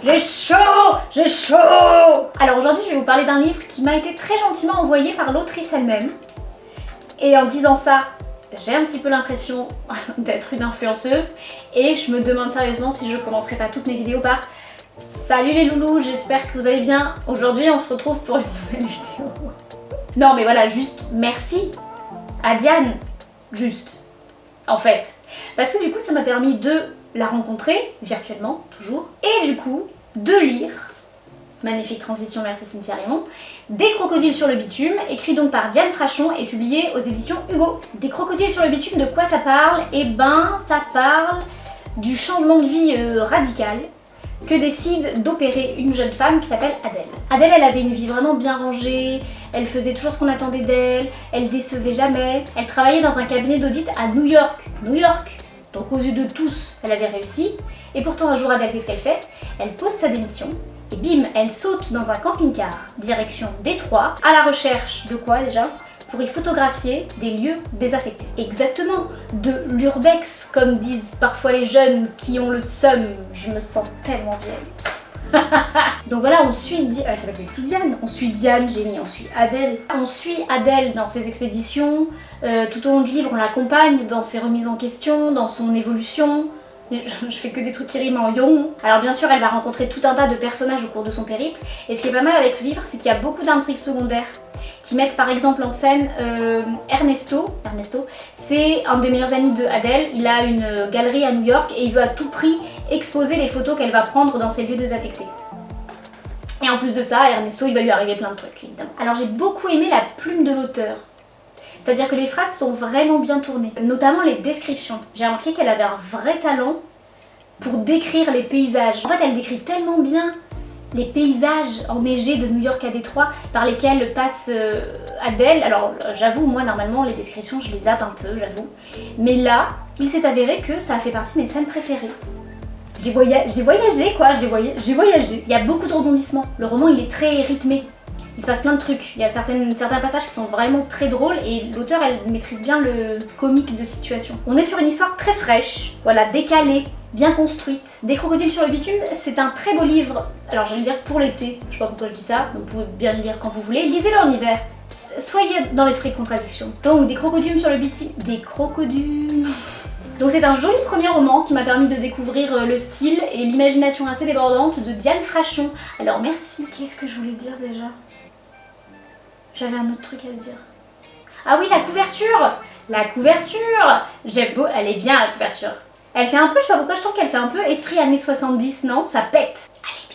J'ai chaud! J'ai chaud! Alors aujourd'hui, je vais vous parler d'un livre qui m'a été très gentiment envoyé par l'autrice elle-même. Et en disant ça, j'ai un petit peu l'impression d'être une influenceuse. Et je me demande sérieusement si je commencerai pas toutes mes vidéos par salut les loulous, j'espère que vous allez bien. Aujourd'hui, on se retrouve pour une nouvelle vidéo. Non mais voilà, juste merci à Diane. Juste. En fait. Parce que du coup, ça m'a permis de la rencontrer, virtuellement, toujours. Et du coup, de lire, magnifique transition, merci Cynthia Raymond, Des crocodiles sur le bitume, écrit donc par Diane Frachon et publié aux éditions Hugo. Des crocodiles sur le bitume, de quoi ça parle? Eh ben, ça parle du changement de vie radical que décide d'opérer une jeune femme qui s'appelle Adèle. Adèle, elle avait une vie vraiment bien rangée, elle faisait toujours ce qu'on attendait d'elle, elle décevait jamais, elle travaillait dans un cabinet d'audit à New York. New York! Donc aux yeux de tous, elle avait réussi, et pourtant un jour Adèle, qu'est-ce qu'elle fait? Elle pose sa démission, et bim, elle saute dans un camping-car, direction Détroit, à la recherche de quoi déjà? Pour y photographier des lieux désaffectés. Exactement, de l'urbex, comme disent parfois les jeunes qui ont le seum. Je me sens tellement vieille. Donc voilà, on suit Diane, elle s'appelle plus du tout Diane, on suit Diane, j'ai mis, on suit Adèle. On suit Adèle dans ses expéditions, tout au long du livre on l'accompagne dans ses remises en question, dans son évolution. Je fais que des trucs qui riment en yon. Alors bien sûr elle va rencontrer tout un tas de personnages au cours de son périple, et ce qui est pas mal avec ce livre c'est qu'il y a beaucoup d'intrigues secondaires qui mettent par exemple en scène Ernesto. Ernesto, c'est un des meilleurs amis de Adèle, il a une galerie à New York et il veut à tout prix exposer les photos qu'elle va prendre dans ces lieux désaffectés. Et en plus de ça, Ernesto il va lui arriver plein de trucs évidemment. Alors j'ai beaucoup aimé la plume de l'auteur. C'est-à-dire que les phrases sont vraiment bien tournées, notamment les descriptions. J'ai remarqué qu'elle avait un vrai talent pour décrire les paysages. En fait, elle décrit tellement bien les paysages enneigés de New York à Détroit par lesquels passe Adèle. Alors j'avoue, moi normalement les descriptions je les zappe un peu, j'avoue. Mais là, il s'est avéré que ça a fait partie de mes scènes préférées. J'ai voyagé quoi, j'ai voyagé. Il y a beaucoup de rebondissements. Le roman il est très rythmé. Il se passe plein de trucs, il y a certains passages qui sont vraiment très drôles et l'auteur elle maîtrise bien le comique de situation. On est sur une histoire très fraîche, voilà, décalée, bien construite. Des crocodiles sur le bitume, c'est un très beau livre, alors je vais le dire pour l'été, je sais pas pourquoi je dis ça, donc vous pouvez bien le lire quand vous voulez, lisez-le en hiver. Soyez dans l'esprit de contradiction. Donc Des crocodiles sur le bitume, des crocodiles... Donc c'est un joli premier roman qui m'a permis de découvrir le style et l'imagination assez débordante de Diane Frachon. Alors merci. Qu'est-ce que je voulais dire déjà? J'avais un autre truc à dire. Ah oui, la couverture! La couverture! J'aime beau, elle est bien la couverture. Elle fait un peu, je sais pas pourquoi je trouve qu'elle fait un peu esprit années 70, non? Ça pète. Elle est